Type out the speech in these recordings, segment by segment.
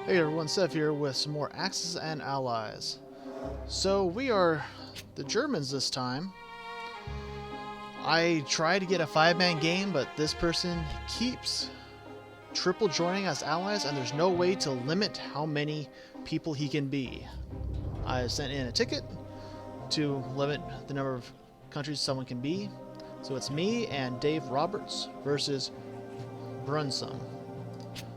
Hey everyone, Seth here with some more Axis and Allies. So we are the Germans this time. I tried to get a 5-man game, but this person keeps triple joining as allies and there's no way to limit how many people he can be. I sent in a ticket to limit the number of countries someone can be. So it's me and Dave Roberts versus Brunsum.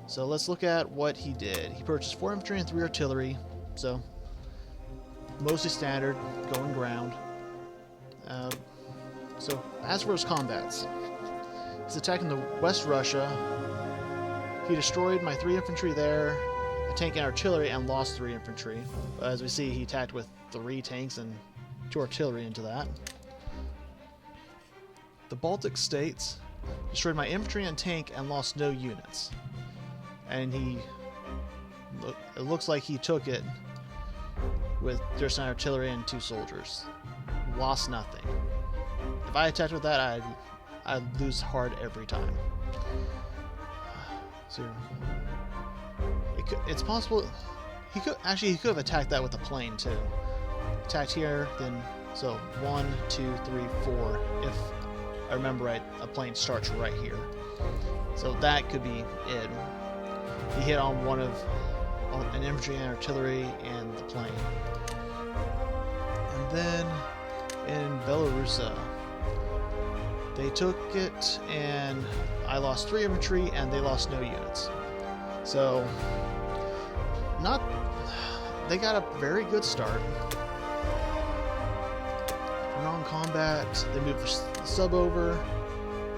So let's look at what he did. He purchased 4 infantry and 3 artillery, so mostly standard, going ground. So as for his combats, he's attacking the West Russia. He destroyed my 3 infantry there, a tank and artillery, and lost 3 infantry. As we see, he attacked with 3 tanks and 2 artillery into that. The Baltic states destroyed my infantry and tank and lost no units. And it looks like he took it with just an artillery and 2 soldiers. Lost nothing. If I attacked with that, I'd lose hard every time. So it's possible he could have attacked that with a plane too. Attacked here, then so 1, 2, 3, 4. If I remember right, a plane starts right here. So that could be it. He hit on an infantry and artillery and the plane. And then in Belarusia, they took it and I lost 3 infantry and they lost no units. So they got a very good start. For non-combat, they moved the sub over.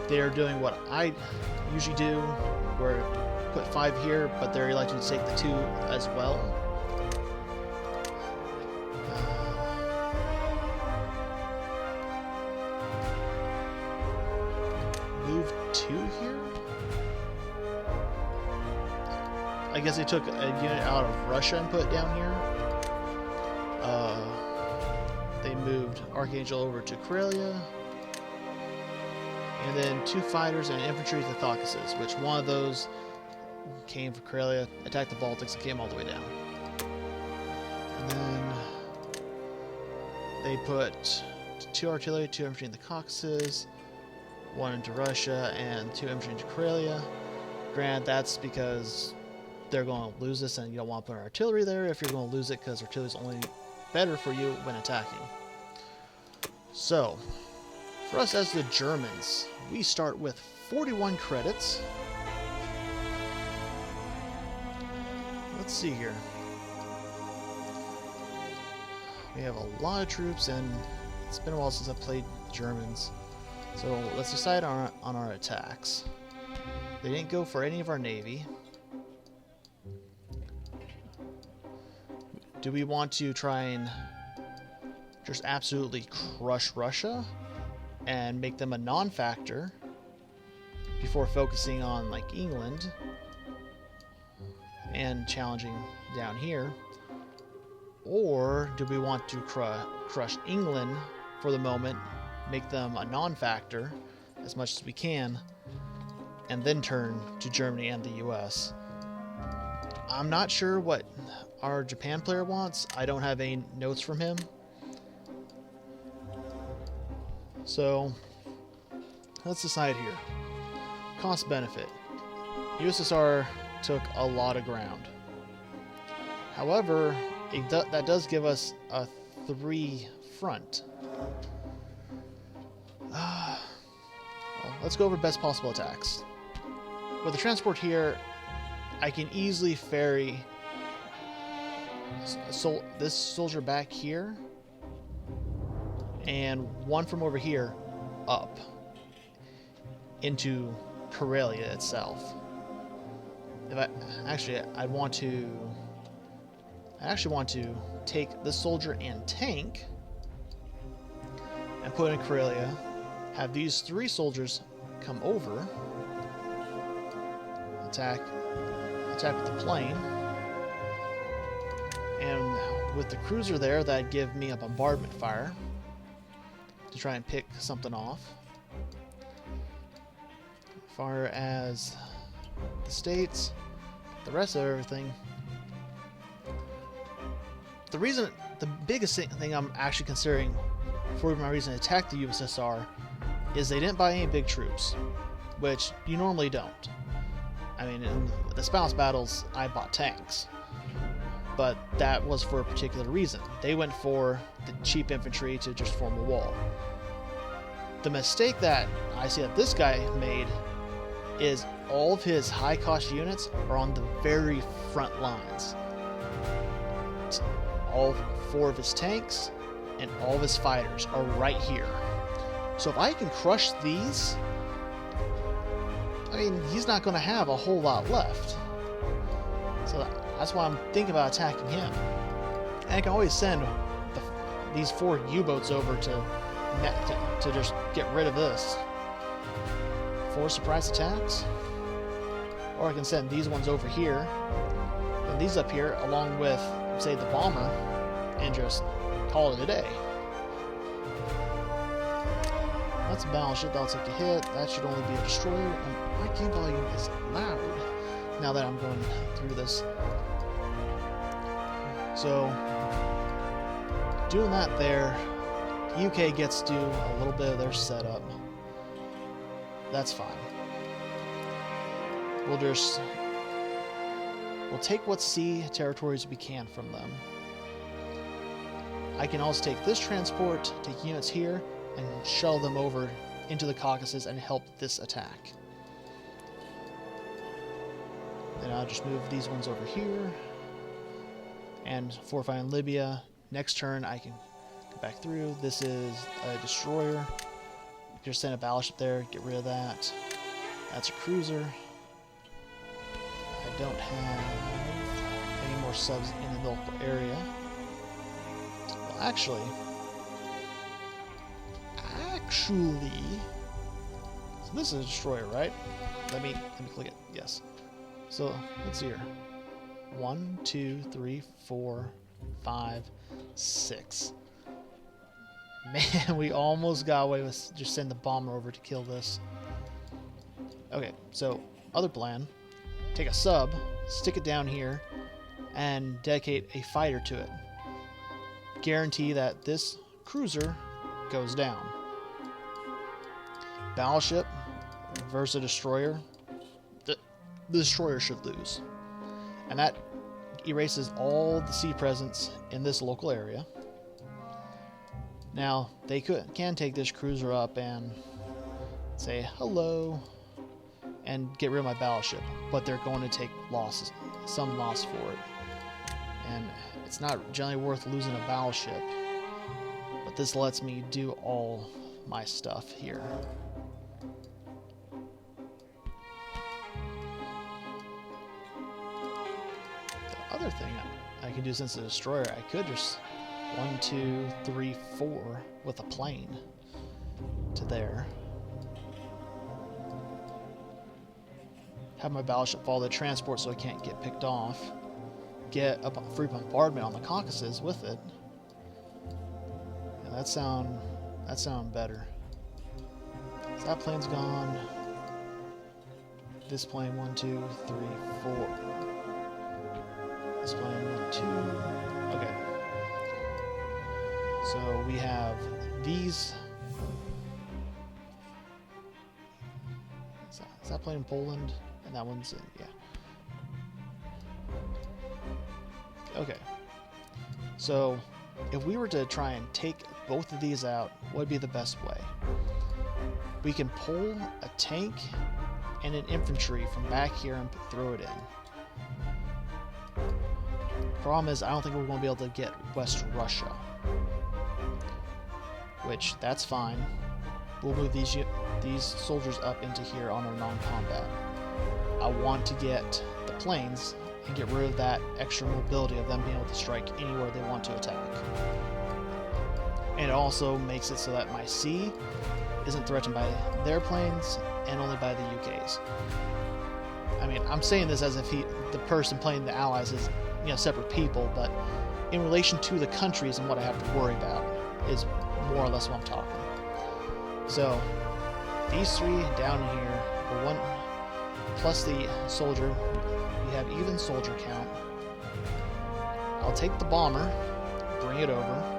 They are doing what I usually do, where put 5 here, but they're electing to take the 2 as well. Move 2 here? I guess they took a unit out of Russia and put it down here. They moved Archangel over to Karelia. And then 2 fighters and infantry to the Caucasus, which one of those came for Karelia, attacked the Baltics, and came all the way down. And then they put 2 artillery, 2 infantry in the Caucasus, 1 into Russia, and 2 infantry into Karelia. Granted, that's because they're going to lose this, and you don't want to put artillery there if you're going to lose it, because artillery is only better for you when attacking. So, for us as the Germans, we start with 41 credits. Let's see here. We have a lot of troops, and it's been a while since I've played Germans. So let's decide on our attacks. They didn't go for any of our navy. Do we want to try and just absolutely crush Russia and make them a non-factor before focusing on like England and challenging down here? Or do we want to crush England for the moment, make them a non-factor as much as we can, and then turn to Germany and the US? I'm not sure what our Japan player wants. I don't have any notes from him. So let's decide here. Cost benefit. USSR took a lot of ground. However, that does give us a 3 front. Well, let's go over best possible attacks. With the transport here, I can easily ferry this soldier back here and 1 from over here up into Karelia itself. If I actually want to take this soldier and tank and put in Karelia, have these 3 soldiers come over, attack with the plane, and with the cruiser there, that'd give me a bombardment fire to try and pick something off. As far as the states, the rest of everything, the biggest thing I'm actually considering for my reason to attack the USSR is they didn't buy any big troops, which you normally don't. I mean, in the Spouse battles, I bought tanks, but that was for a particular reason. They went for the cheap infantry to just form a wall. The mistake that I see that this guy made is all of his high-cost units are on the very front lines. All 4 of his tanks and all of his fighters are right here. So if I can crush these, I mean, he's not going to have a whole lot left. So that's why I'm thinking about attacking him. And I can always send these 4 U-boats over to just get rid of this. 4 surprise attacks. Or I can send these ones over here, and these up here, along with, say, the bomber, and just call it a day. That's a battleship, that'll take a hit. That should only be a destroyer. And my game volume is loud now that I'm going through this. So, doing that there, UK gets to do a little bit of their setup. That's fine. We'll take what sea territories we can from them. I can also take this transport, take units here, and shuttle them over into the Caucasus and help this attack. Then I'll just move these ones over here and fortify in Libya. Next turn I can go back through. This is a destroyer. Just send a battleship there, get rid of that. That's a cruiser. I don't have any more subs in the local area. Well, actually, so this is a destroyer, right? Let me click it. Yes. So let's see here. 1, 2, 3, 4, 5, 6. Man, we almost got away with just sending the bomber over to kill this. Okay, so other plan. Take a sub, stick it down here, and dedicate a fighter to it. Guarantee that this cruiser goes down. Battleship versus a destroyer. The destroyer should lose. And that erases all the sea presence in this local area. Now, they can take this cruiser up and say hello and get rid of my battleship, but they're going to take losses, some loss for it. And it's not generally worth losing a battleship, but this lets me do all my stuff here. The other thing I can do since it's a destroyer, I could just 1, 2, 3, 4 with a plane to there. Have my battleship follow the transport so it can't get picked off. Get a free bombardment on the Caucasus with it. Yeah, that sound better. So that plane's gone. This plane 1, 2, 3, 4. This plane 1, 2. Okay. So we have these. Is that plane in Poland? And that one's in, yeah. Okay. So if we were to try and take both of these out, what would be the best way? We can pull a tank and an infantry from back here and throw it in. Problem is, I don't think we're going to be able to get West Russia. Which, that's fine. We'll move these soldiers up into here on our non-combat. I want to get the planes and get rid of that extra mobility of them being able to strike anywhere they want to attack. And it also makes it so that my sea isn't threatened by their planes and only by the UK's. I mean, I'm saying this as if the person playing the Allies is, separate people, but in relation to the countries and what I have to worry about is more or less what I'm talking. So, these 3 down here, for 1 plus the soldier, we have even soldier count. I'll take the bomber bring it over.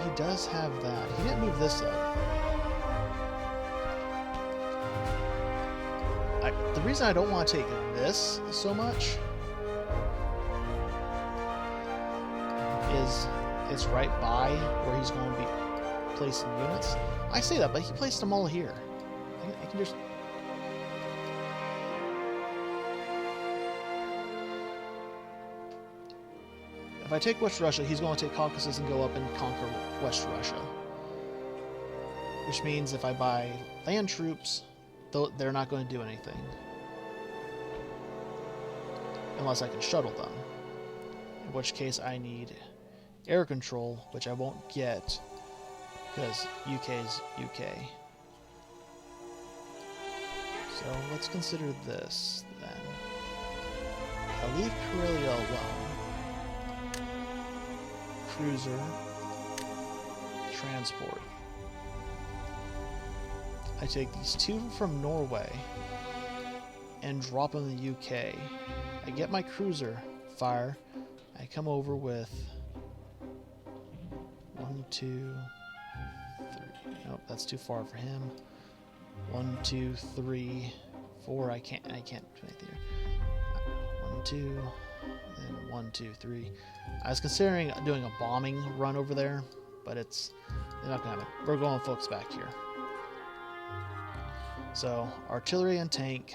He does have that. He didn't move this up. The reason I don't want to take this so much is it's right by where he's going to be placing units. I say that, but he placed them all here. I can just... If I take West Russia, he's going to take Caucasus and go up and conquer West Russia. Which means if I buy land troops, they're not going to do anything. Unless I can shuttle them. In which case I need air control, which I won't get because UK's UK. So let's consider this then. I leave Karelia alone. Cruiser. Transport. I take these two from Norway and drop them in the UK. I get my cruiser fire. I come over with 1, 2, 3. Nope, that's too far for him. 1, 2, 3, 4. I can't do anything here. 1, 2, then 1, 2, 3. I was considering doing a bombing run over there, but they're not gonna happen. We're going to focus back here. So artillery and tank.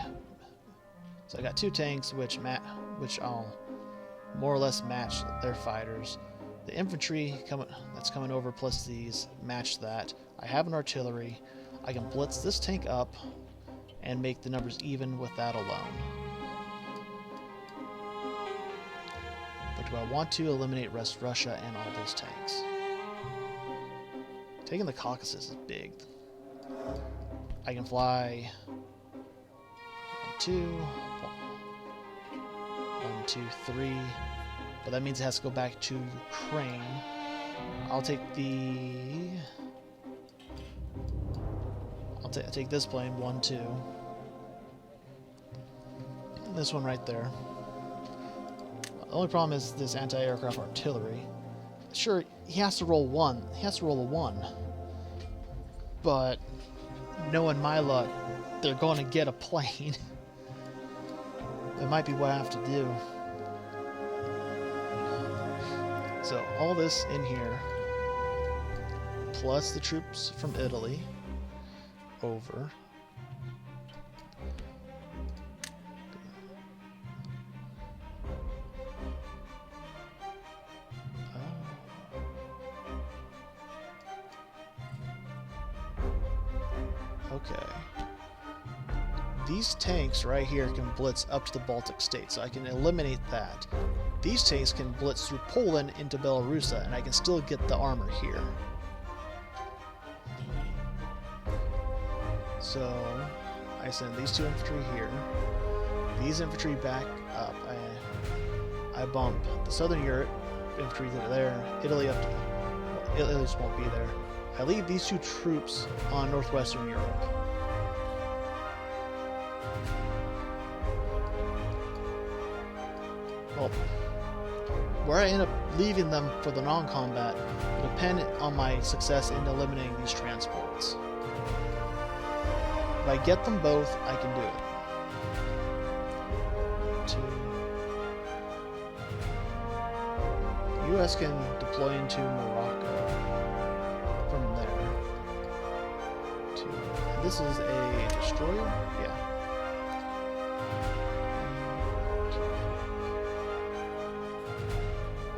So I got 2 tanks, which I'll more or less match their fighters. The infantry that's coming over plus these match that. I have an artillery. I can blitz this tank up and make the numbers even with that alone. But do I want to eliminate West Russia and all those tanks? Taking the Caucasus is big. I can fly 1, 2, 1, 2, 3, but that means it has to go back to Ukraine. I'll take take this plane, 1, 2. And this one right there. The only problem is this anti-aircraft artillery. Sure, he has to roll 1. He has to roll a 1. But knowing my luck, they're going to get a plane. It might be what I have to do. So all this in here, plus the troops from Italy, over. Okay. These tanks right here can blitz up to the Baltic states, so I can eliminate that. These tanks can blitz through Poland into Belarusia, and I can still get the armor here. So I send these 2 infantry here. These infantry back up. I bump the Southern Europe infantry that are there. Italy up to... Well, Italy just won't be there. I leave these 2 troops on Northwestern Europe. Well, where I end up leaving them for the non-combat will depend on my success in eliminating these transports. If I get them both, I can do it. 2. U.S. can deploy into Morocco from there. 2. And this is a destroyer? Yeah.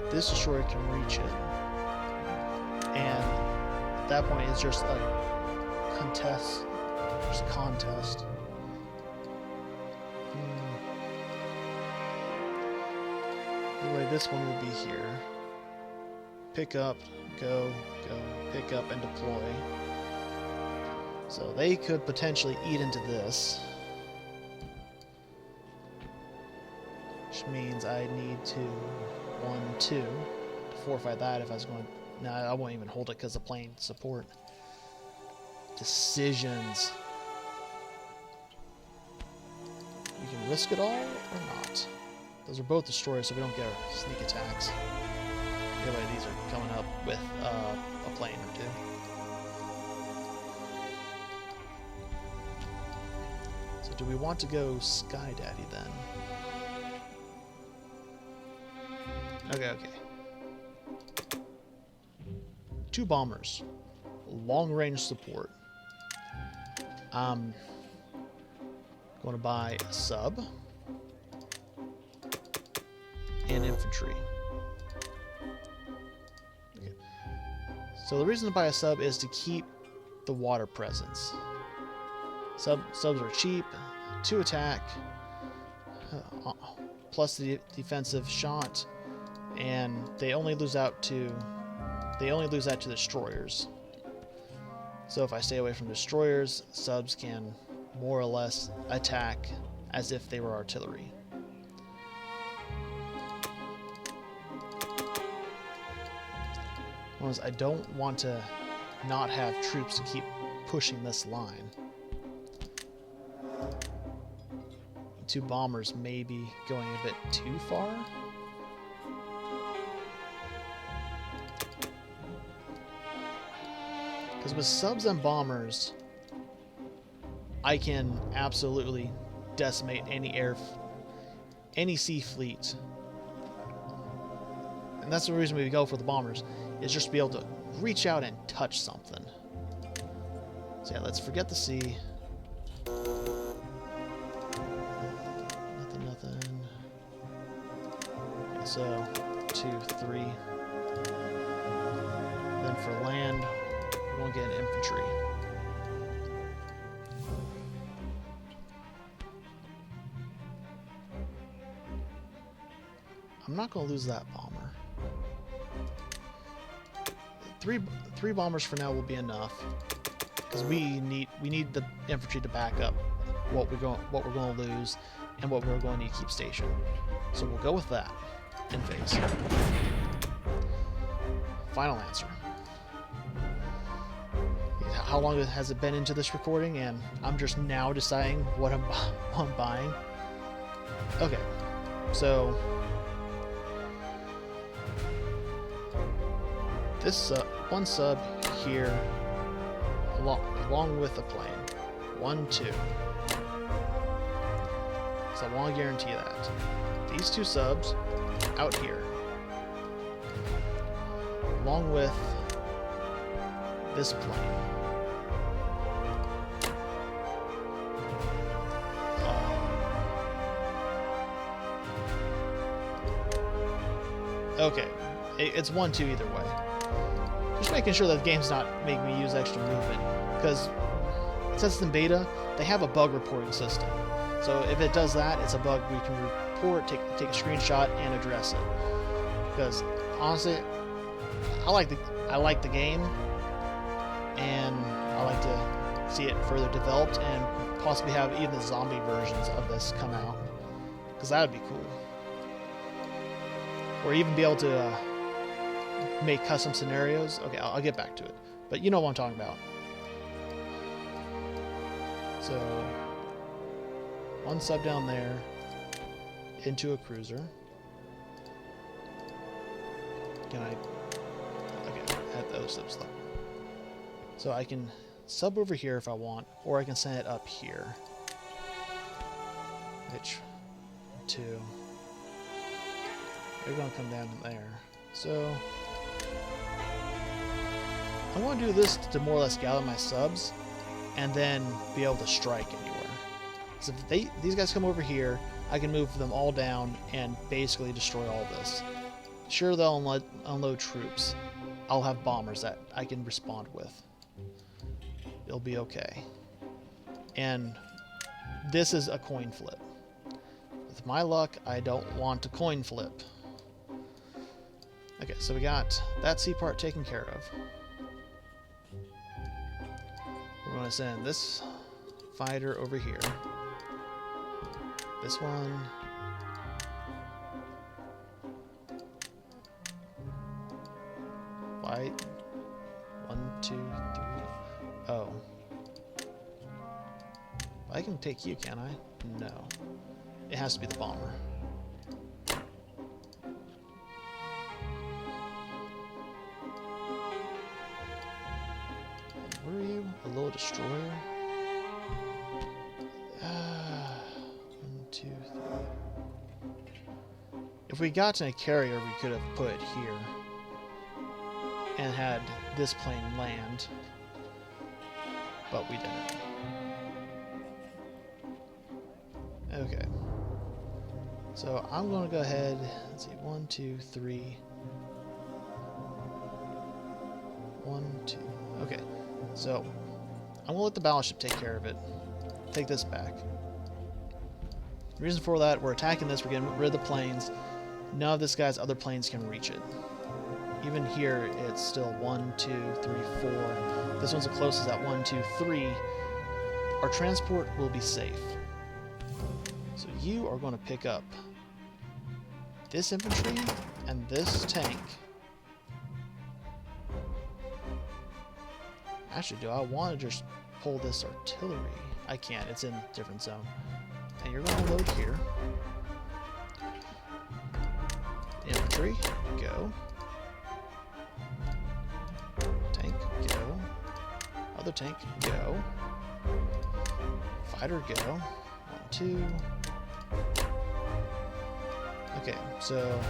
2. This destroyer can reach it. And at that point, it's just a contest. Just contest. Anyway, this one will be here. Pick up, go, pick up, and deploy. So they could potentially eat into this. Which means I need to 1, 2 to fortify that if I was going... No, I won't even hold it because the plane support. Decisions. We can risk it all or not. Those are both destroyers, so we don't get sneak attacks. Anyway, these are coming up with a plane or two. So do we want to go Sky Daddy then? Okay. 2 bombers. Long-range support. I'm going to buy a sub and infantry. Okay. So the reason to buy a sub is to keep the water presence. Subs are cheap, 2 attack, plus the defensive shot, and they only lose out to destroyers. So if I stay away from destroyers, subs can more or less attack as if they were artillery. Whereas I don't want to not have troops to keep pushing this line. 2 bombers may be going a bit too far. Because with subs and bombers, I can absolutely decimate any sea fleet. And that's the reason we go for the bombers, is just to be able to reach out and touch something. So yeah, let's forget the sea. Nothing. Okay, so 2, 3. Then for land, we'll get infantry. I'm not going to lose that bomber. 3 bombers for now will be enough, because we need the infantry to back up what we're going to lose and what we're going to need to keep stationed. So we'll go with that in phase. Final answer. How long has it been into this recording, and I'm just now deciding what I'm buying? Okay, so this one sub here, along with a plane, 1, 2. So I want to guarantee that these 2 subs out here, along with this plane. Okay, it's 1, 2 either way. Just making sure that the game's not making me use extra movement, because since it's in beta, they have a bug reporting system. So if it does that, it's a bug we can report, take a screenshot, and address it. Because honestly, I like the game, and I like to see it further developed, and possibly have even the zombie versions of this come out, because that would be cool. Or even be able to make custom scenarios. Okay, I'll get back to it. But you know what I'm talking about. So, 1 sub down there into a cruiser. Can I... Okay, add those subs though. So I can sub over here if I want, or I can send it up here. Which, 2... They're going to come down there. So I want to do this to more or less gather my subs and then be able to strike anywhere. So if these guys come over here, I can move them all down and basically destroy all this. Sure, they'll unload troops. I'll have bombers that I can respond with. It'll be okay. And this is a coin flip. With my luck, I don't want to coin flip. Okay, so we got that sea part taken care of. We're going to send this fighter over here. This one. White. 1, 2, 3. Oh. I can take you, can I? No. It has to be the bomber. a little destroyer. 1, 2, 3. If we got to a carrier, we could have put it here and had this plane land, but we didn't. Okay. So I'm going to go ahead, let's see, 1, 2, 3. 1, 2. Okay. So I'm going to let the battleship take care of it. Take this back. The reason for that, we're attacking this, we're getting rid of the planes. None of this guy's other planes can reach it. Even here, it's still 1, 2, 3, 4. This one's the closest at 1, 2, 3. Our transport will be safe. So you are going to pick up this infantry and this tank. Actually, do I want to just pull this artillery? I can't. It's in a different zone. And you're going to load here. Infantry, go. Tank, go. Other tank, go. Fighter, go. 1, 2. Okay, so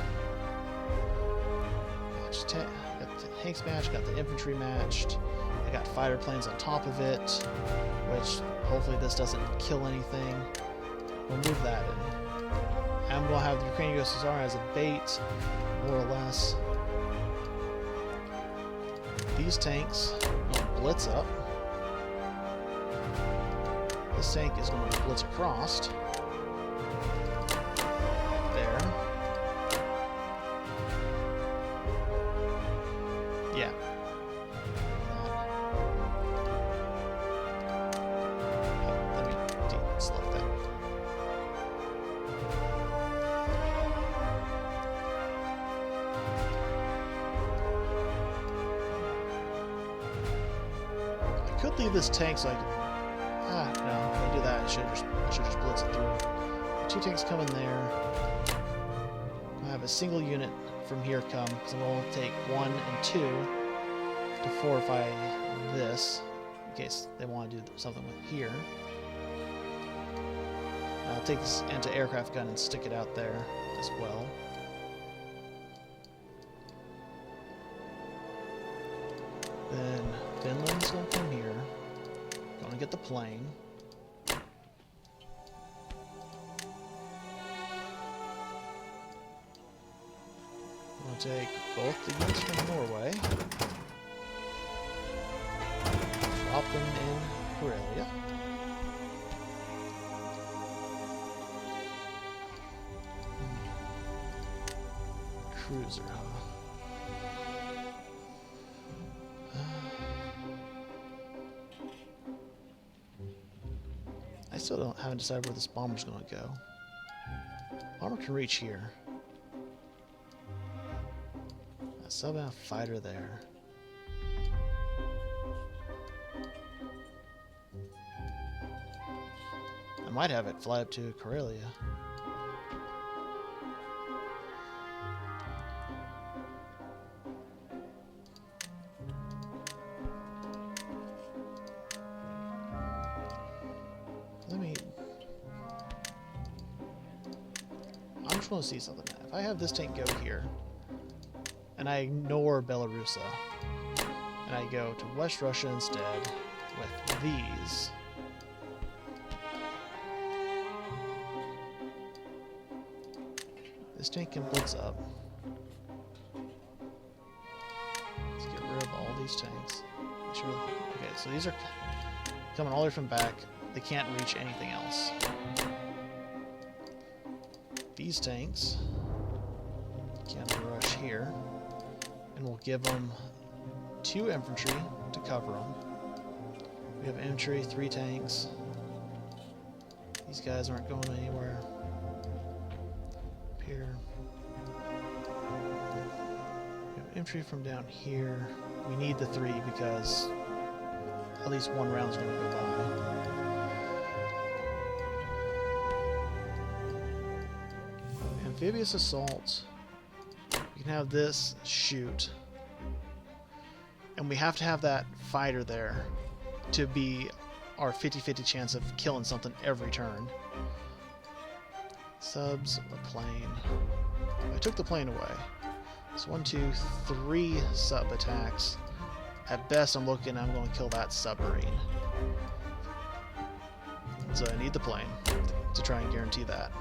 got the tanks matched, got the infantry matched. I got fighter planes on top of it, which hopefully this doesn't kill anything. We'll move that in. I'm going to have the Ukrainian USSR as a bait, more or less. These tanks will blitz up. This tank is going to blitz across. There. Yeah. Let me deselect that. I could leave this tank so I could... no, if I do that, I should just blitz it through. 2 tanks come in there. I have a single unit from here come, because I'm going to take 1 and 2 to fortify this, in case they want to do something with here. I'll take this anti-aircraft gun and stick it out there as well. Then Finland's going to come here. Going to get the plane. I'm going to take both the units from Norway. Drop them in Karelia. Cruiser, huh? I still haven't decided where this bomber's going to go. Bomber can reach here. A sub-out fighter there. I might have it fly up to Karelia. I just want to see something. If I have this tank go here, and I ignore Belarusia, and I go to West Russia instead with these, this tank can blitz up. Let's get rid of all these tanks. Okay, so these are coming all the way from back. They can't reach anything else. These tanks can rush here, and we'll give them 2 infantry to cover them. We have infantry, 3 tanks. These guys aren't going anywhere. Up here. We have infantry from down here. We need the 3 because at least 1 round's going to go by. Amphibious assault. We can have this shoot. And we have to have that fighter there to be our 50-50 chance of killing something every turn. Subs, a plane. I took the plane away. So 1, 2, 3 sub attacks. At best, I'm going to kill that submarine. So I need the plane to try and guarantee that.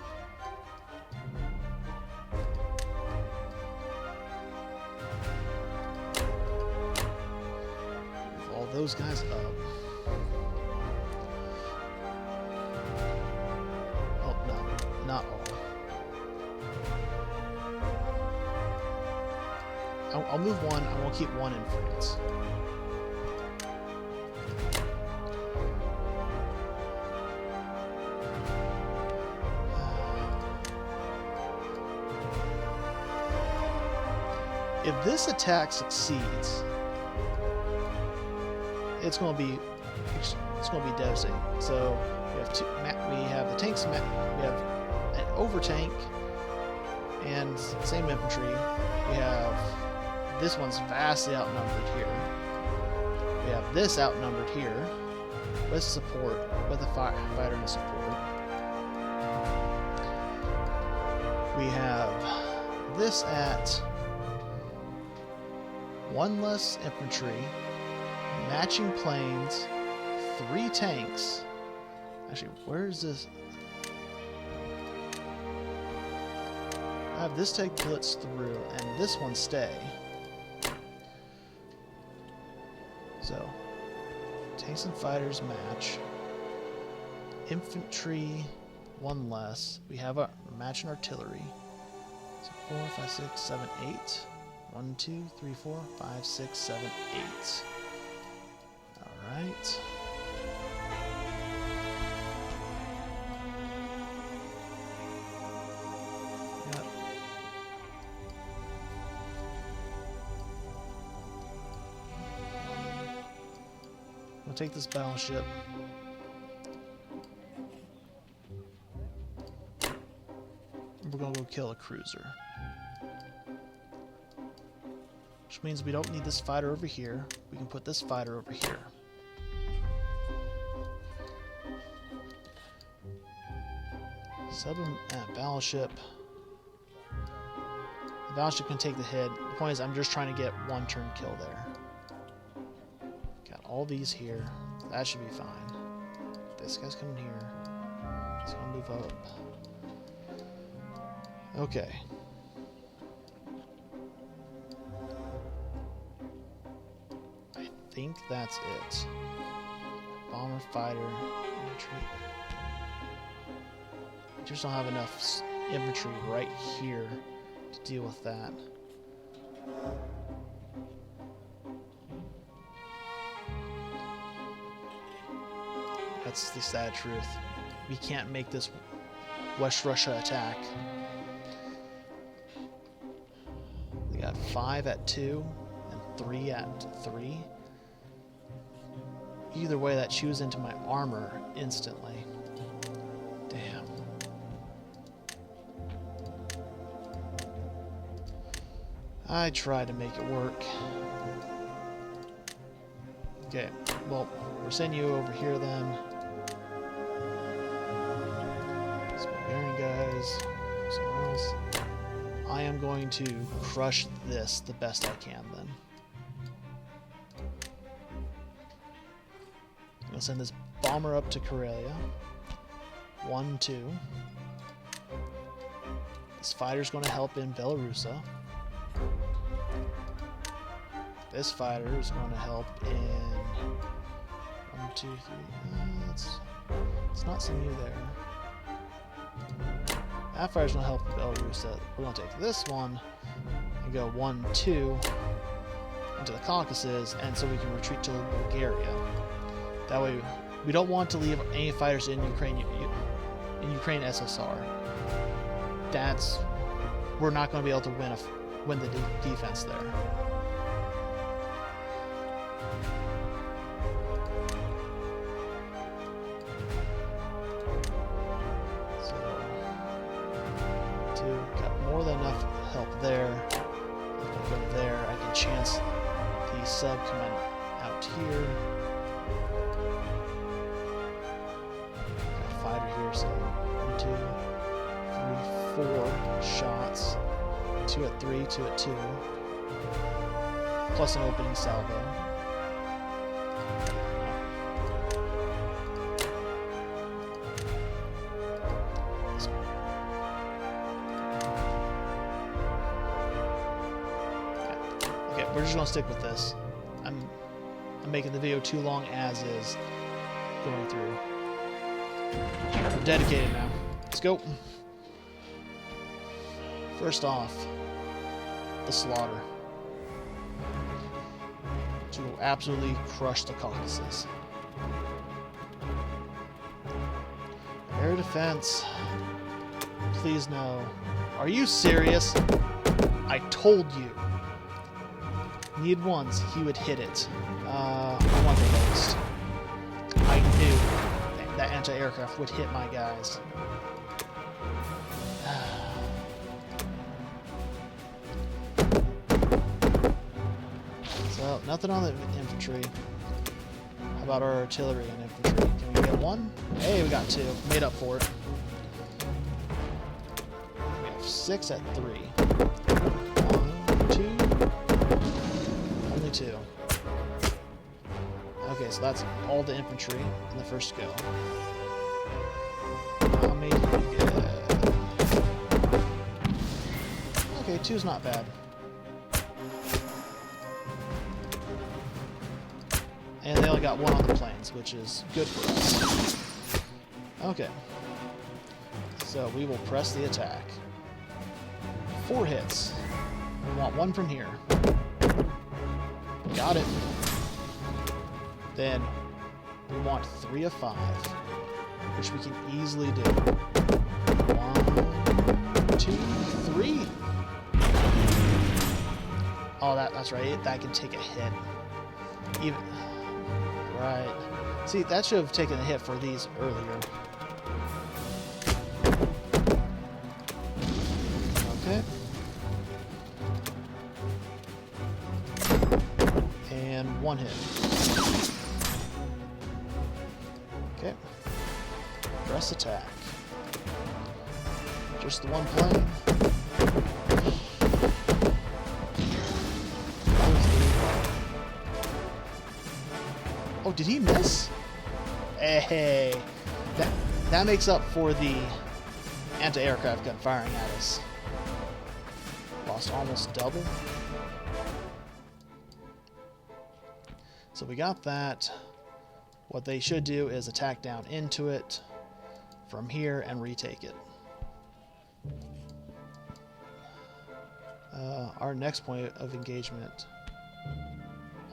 Move all those guys up. Oh, no, not all. I'll move one, I won't keep one in France. If this attack succeeds, it's going to be devastating. So we have the tanks. We have an over tank and same infantry. We have this one's vastly outnumbered here. We have this outnumbered here with support, with a fighter and support. We have this at 1 less infantry, matching planes, 3 tanks. Actually, where is this? I have this take blitz through and this one stay. So, tanks and fighters match. Infantry, 1 less. We have a matching artillery. So 4, 5, 6, 7, 8. 1, 2, 3, 4, 5, 6, 7, 8. Alright. Yep. We'll take this battleship. We're gonna go kill a cruiser. Which means we don't need this fighter over here. We can put this fighter over here. Battleship. The battleship can take the hit. The point is I'm just trying to get 1 turn kill there. Got all these here. That should be fine. This guy's coming here. He's gonna move up. Okay. I think that's it. Bomber, fighter, infantry. I just don't have enough infantry right here to deal with that. That's the sad truth. We can't make this West Russia attack. They got 5 at 2 and 3 at 3. Either way, that chews into my armor instantly. Damn. I tried to make it work. Okay, well, we're sending you over here then. Bulgarian guys, somewhere else. I am going to crush this the best I can then. I'm going to send this bomber up to Karelia. 1, 2. This fighter's going to help in Belarusa. This fighter is going to help in 1, 2, 3. It's not sending you there. That fighter's going to help in Belarusa. We're going to take this one and go 1, 2 into the Caucasus, and so we can retreat to Bulgaria. That way, we don't want to leave any fighters in Ukraine SSR. We're not going to be able to win the defense there. Got more than enough help there. I'm gonna go there. I can chance the sub coming out here. here. So 1, 2, 3, 4 shots. 2 at 3, 2 at 2. Plus an opening salvo. Okay, we're just gonna stick with this. I'm making the video too long as is going through. I'm dedicated now. Let's go. First off, the slaughter. To absolutely crush the Caucasus. Air defense. Please no. Are you serious? I told you. Need once, he would hit it. I want the most. I knew that anti-aircraft would hit my guys. So, nothing on the infantry. How about our artillery and infantry? Can we get one? Hey, we got 2. Made up for it. We have 6 at 3. 1, 2. Only 2. Okay, so that's all the infantry in the first go. How many did we get? Okay, 2's not bad. And they only got 1 on the planes, which is good for us. Okay. So we will press the attack. 4 hits. We want 1 from here. Got it. Then we want 3 of 5, which we can easily do. 1, 2, 3. Oh, that's right. That can take a hit. Even right. See, that should have taken a hit for these earlier. Okay. And 1 hit. Okay. Press attack. Just the 1 plane. Oh, did he miss? Hey, that makes up for the anti-aircraft gun firing at us. Lost almost double. So we got that. What they should do is attack down into it from here and retake it. Our next point of engagement,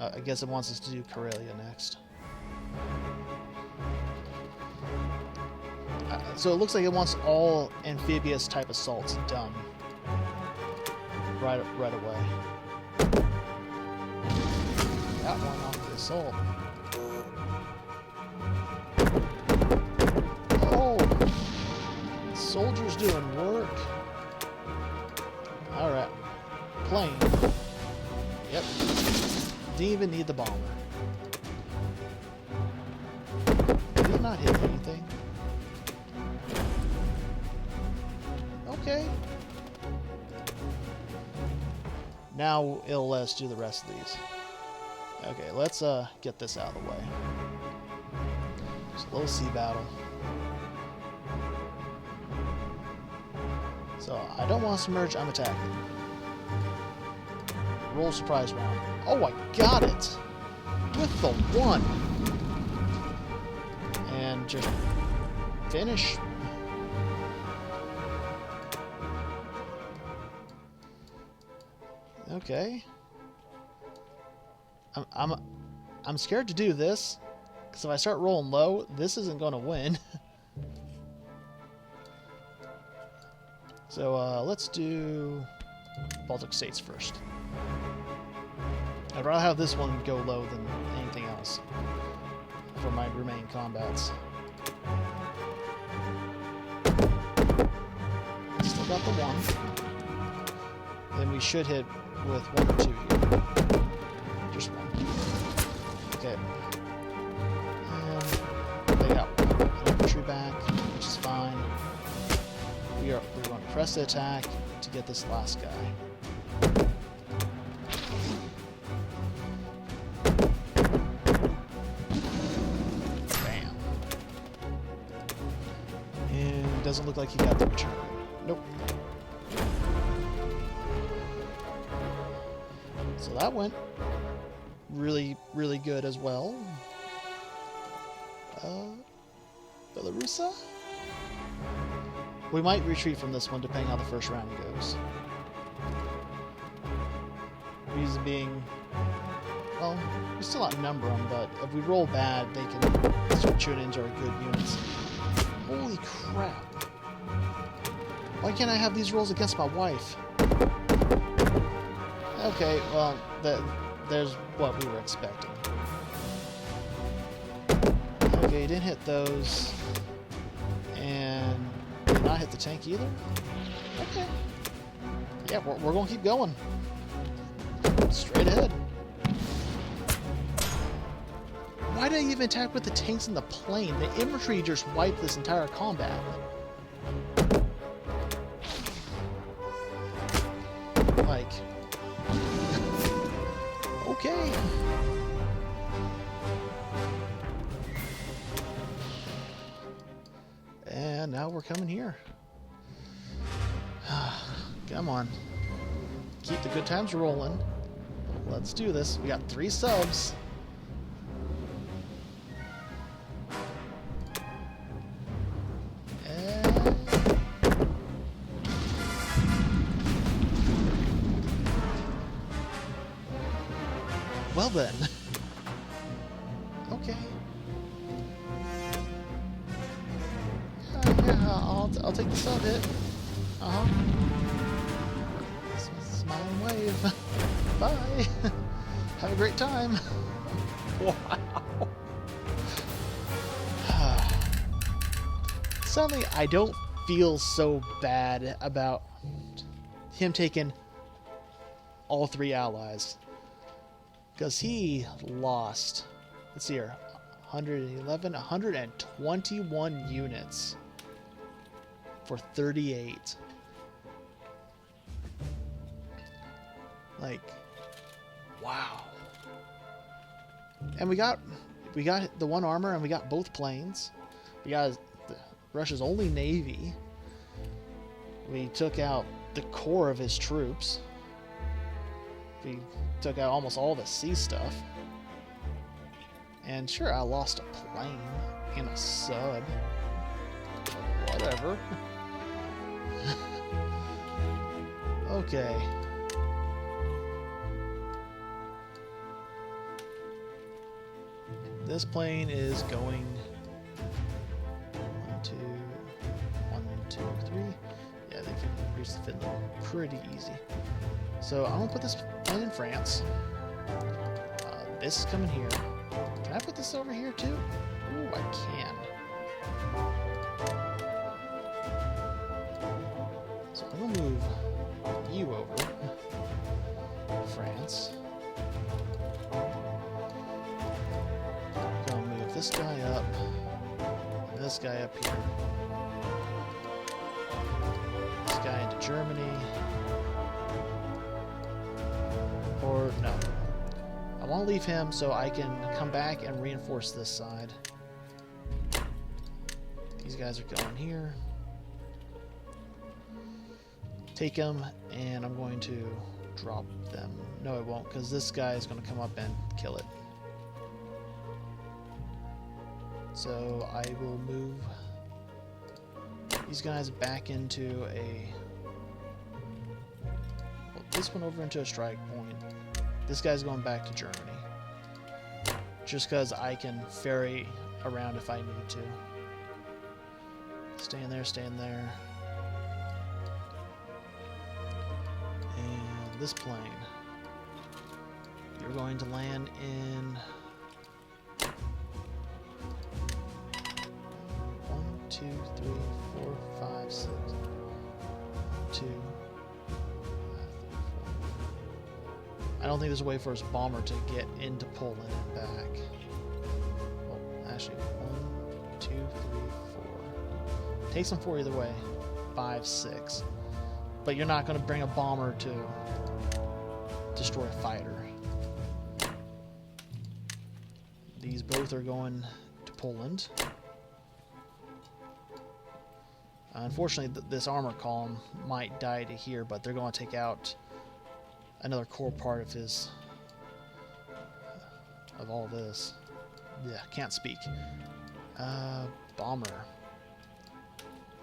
I guess it wants us to do Karelia next. So it looks like it wants all amphibious type assaults done right away. Got one off the assault. Oh, soldiers doing work. All right, plane. Yep. Didn't even need the bomber. Did he not hit anything? Okay. Now it'll let us do the rest of these. Okay, let's get this out of the way. Just a little sea battle. So I don't want to submerge, I'm attacking. Roll surprise round. Oh, I got it! With the 1! And just finish. Okay. I'm scared to do this, because if I start rolling low, this isn't going to win. So let's do Baltic States first. I'd rather have this one go low than anything else for my remaining combats. Still got the 1. Then we should hit with 1 or 2 here. Just 1. Okay. And they got 1 infantry back, which is fine. want to press the attack to get this last guy. Bam. And doesn't look like he got the return. Nope. So that went really, really good as well. Belarusa? We might retreat from this one depending on how the first round goes. Reason being, well, we still outnumber them, but if we roll bad, they can start shooting into our good units. Holy crap. Why can't I have these rolls against my wife? Okay, well, there's what we were expecting. Okay, didn't hit those. And did not hit the tank either? Okay. Yeah, we're going to keep going. Straight ahead. Why did I even attack with the tanks in the plane? The infantry just wiped this entire combat. Like... okay. And now we're coming here. Come on. Keep the good times rolling. Let's do this. We got 3 subs. And... well then. Okay. I'll take the sub hit. Smile and wave. Bye. Have a great time. Wow. Suddenly, I don't feel so bad about him taking all 3 allies. Because he lost, let's see here, 111, 121 units for 38. Like, wow. And we got the 1 armor, and we got both planes. We got Russia's only navy. We took out the core of his troops. We took out almost all the sea stuff. And sure, I lost a plane and a sub. Whatever. Okay. This plane is going 1, 2, 1, 2, 3. Yeah, they can reach the Finland pretty easy. So I'm gonna put this plane in France. This is coming here. Can I put this over here too? Ooh, I can. So I'm gonna move you over. France. Gonna move this guy up. And this guy up here. This guy into Germany. Or no. I want to leave him so I can come back and reinforce this side. These guys are going here. Take them, and I'm going to drop them. No, I won't, because this guy is going to come up and kill it. So I will move these guys back into this one over into a strike point. This guy's going back to Germany. Just because I can ferry around if I need to. Stay in there, stay in there. And this plane. You're going to land in 1, 2, 3, 4, 5, 6, 2. I don't think there's a way for his bomber to get into Poland and back. Well, actually, 1, 2, 3, 4. Takes him 4 either way. 5, 6. But you're not going to bring a bomber to destroy a fighter. These both are going to Poland. Unfortunately, this armor column might die to here, but they're going to take out another core part of his... of all this. Yeah, can't speak. Bomber.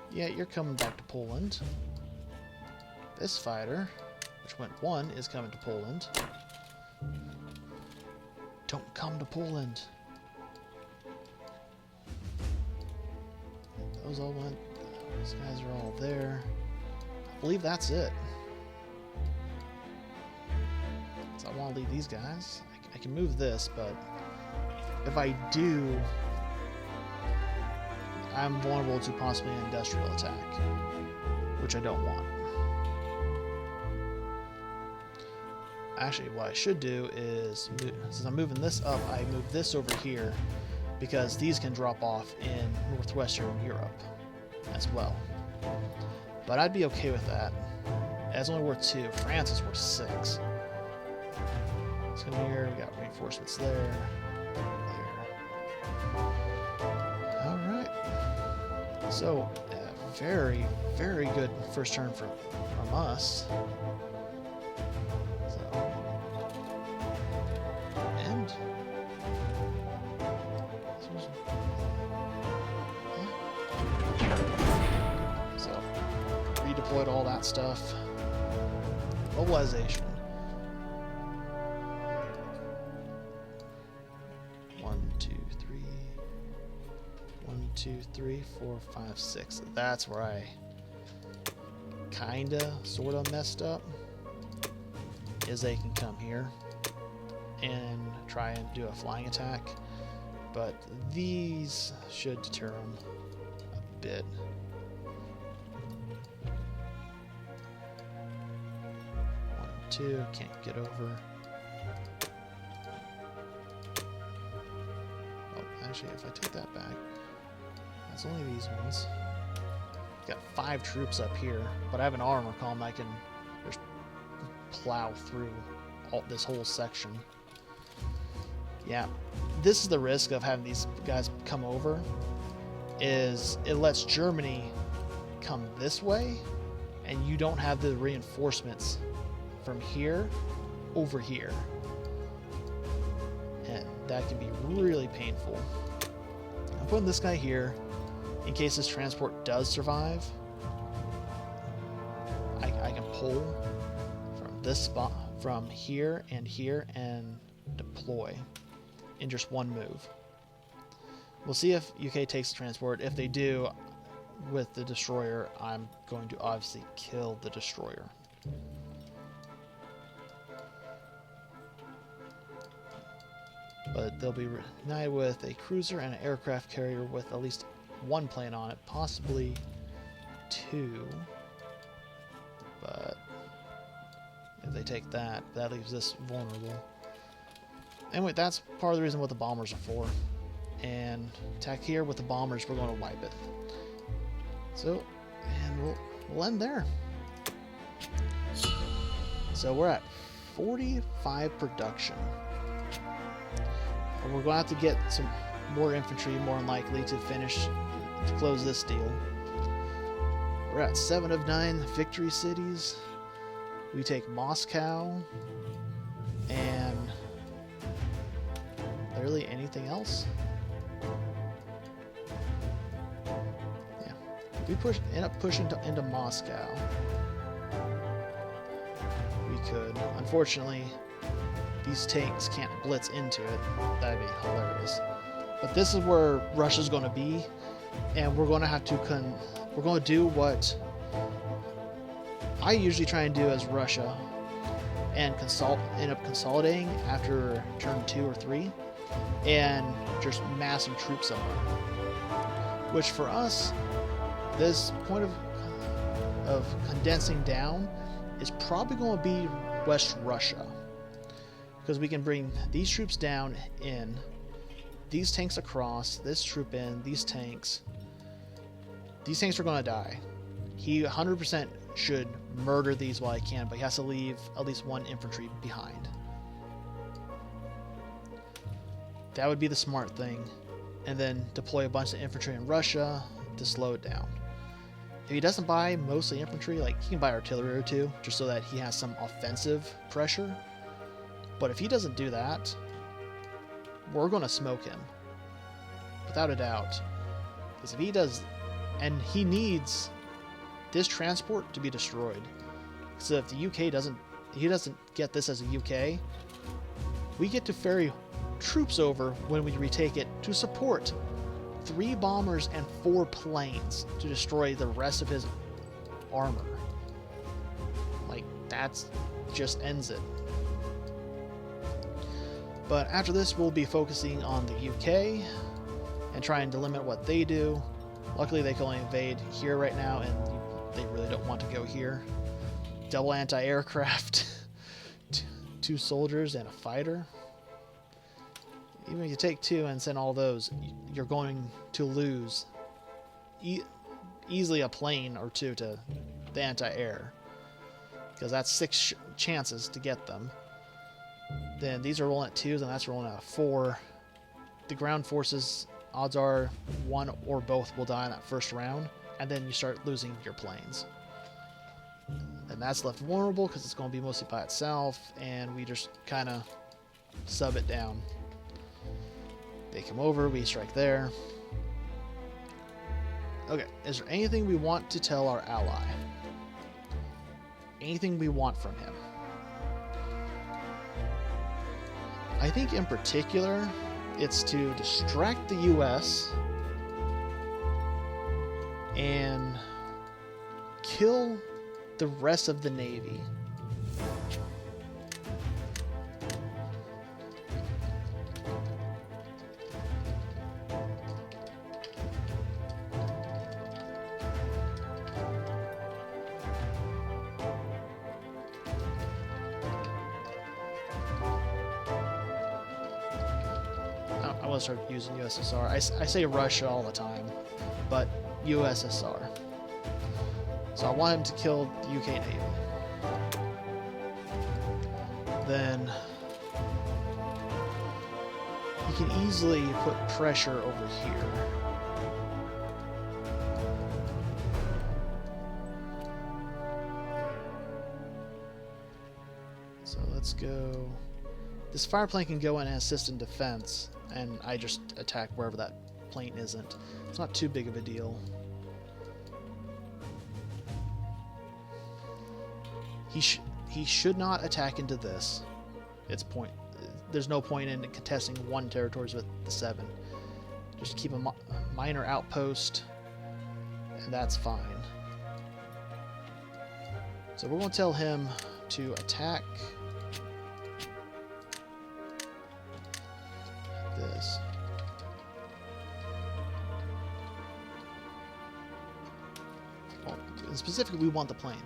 Yeah, you're coming back to Poland. This fighter, which went 1, is coming to Poland. Don't come to Poland. Those all went... Those guys are all there. I believe that's it. So I want to leave these guys. I can move this, but if I do, I'm vulnerable to possibly an industrial attack, which I don't want. Actually, what I should do is, since I'm moving this up, I move this over here, because these can drop off in northwestern Europe as well. But I'd be okay with that. It's only worth 2. France is worth 6. Let's come here. We got reinforcements there. Alright. So, very, very good first turn from us. Redeployed all that stuff. Mobilization. 1, 2, 3. 1, 2, 3, 4, 5, 6. That's where I kinda, sorta messed up. Is they can come here and try and do a flying attack, but these should deter them a bit. 1, 2, can't get over. Oh, actually, if I take that back, that's only these ones. Got 5 troops up here, but I have an armor column I can just plow through this whole section. Yeah, this is the risk of having these guys come over, is it lets Germany come this way, and you don't have the reinforcements from here over here. And that can be really painful. I'm putting this guy here in case this transport does survive. I can pull from this spot, from here, and deploy in just one move. We'll see if UK takes the transport. If they do, with the destroyer, I'm going to obviously kill the destroyer. But they'll be reunited with a cruiser and an aircraft carrier with at least 1 plane on it, possibly 2. But if they take that, that leaves this vulnerable. Anyway, that's part of the reason what the bombers are for. And attack here with the bombers, we're going to wipe it. So, and we'll end there. So we're at 45 production. And we're going to have to get some more infantry, more than likely, to close this deal. We're at 7 of 9 victory cities. We take Moscow and barely anything else. Yeah, if we end up pushing into Moscow, we could. Unfortunately, these tanks can't blitz into it. That'd be hilarious. But this is where Russia's going to be, and we're going to have to we're going to do what I usually try and do as Russia, and end up consolidating after turn 2 or 3, and just massing troops somewhere. Which for us, this point of condensing down is probably going to be West Russia, because we can bring these troops down in, these tanks across, this troop in, these tanks. These tanks are going to die. He 100% should murder these while he can, but he has to leave at least one infantry behind. That would be the smart thing. And then deploy a bunch of infantry in Russia to slow it down. If he doesn't buy mostly infantry, like he can buy artillery or two, just so that he has some offensive pressure. But if he doesn't do that, we're going to smoke him. Without a doubt. Because if he does, and he needs this transport to be destroyed. So if the UK he doesn't get this as a UK, we get to ferry troops over when we retake it to support 3 bombers and 4 planes to destroy the rest of his armor. Like, that's just ends it. But after this, we'll be focusing on the UK and trying to limit what they do. Luckily, they can only invade here right now, and they really don't want to go here. Double anti-aircraft, 2 soldiers and a fighter. Even if you take 2 and send all those, you're going to lose easily a plane or 2 to the anti-air, because that's 6 chances to get them. Then these are rolling at 2s, and that's rolling at 4. The ground forces, odds are 1 or both will die in that first round, and then you start losing your planes. And that's left vulnerable because it's going to be mostly by itself, and we just kind of sub it down. They come over, we strike there. Okay, is there anything we want to tell our ally? Anything we want from him? I think in particular, it's to distract the US and kill the rest of the Navy. I want to start using USSR. I say Russia all the time, but USSR. So I want him to kill the UK Navy. Then he can easily put pressure over here. So let's go. This fire plane can go in and assist in defense, and I just attack wherever that plane isn't. It's not too big of a deal. He should not attack into this. There's no point in contesting 1 territories with the 7. Just keep a minor outpost, and that's fine. So we're going to tell him to attack this. Well, specifically, we want the plane.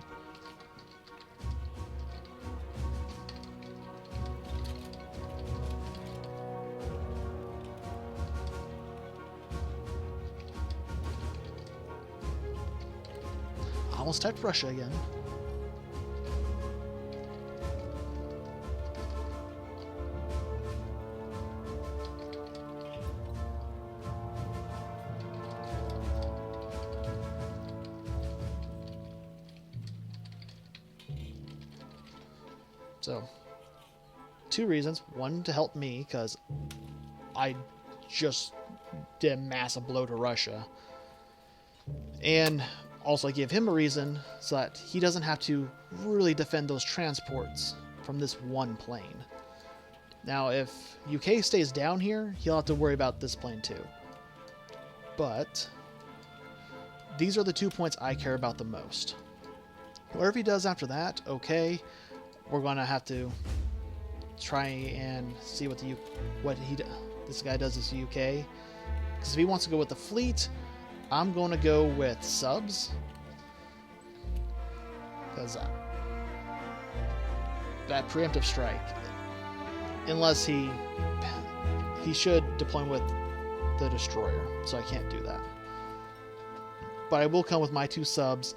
I almost typed Russia again. So, 2 reasons. 1, to help me, because I just did a massive blow to Russia. And also give him a reason so that he doesn't have to really defend those transports from this 1 plane. Now, if UK stays down here, he'll have to worry about this plane too. But these are the 2 points I care about the most. Whatever he does after that, okay. We're going to have to try and see what this guy does as UK. Because if he wants to go with the fleet, I'm going to go with subs. Because that preemptive strike, unless he should deploy with the destroyer, so I can't do that. but I will come with my 2 subs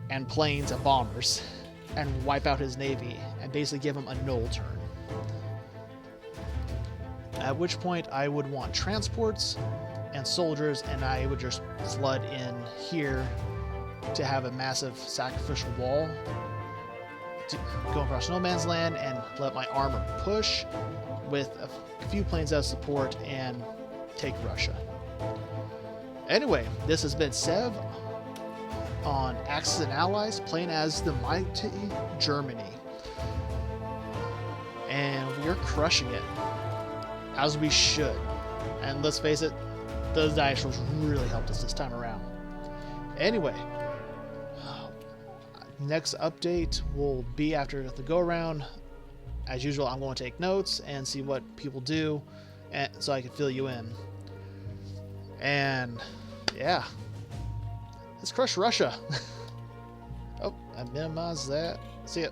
and planes and bombers and wipe out his navy and basically give him a null turn. At which point I would want transports and soldiers, and I would just flood in here to have a massive sacrificial wall to go across no man's land and let my armor push with a few planes as support and take Russia. Anyway, this has been Sev on Axis and Allies, playing as the mighty Germany. And we are crushing it, as we should. And let's face it, those dice rolls really helped us this time around. Anyway, next update will be after the go-around. As usual, I'm going to take notes and see what people do, and so I can fill you in. And yeah, let's crush Russia. Oh, I minimized that. See ya.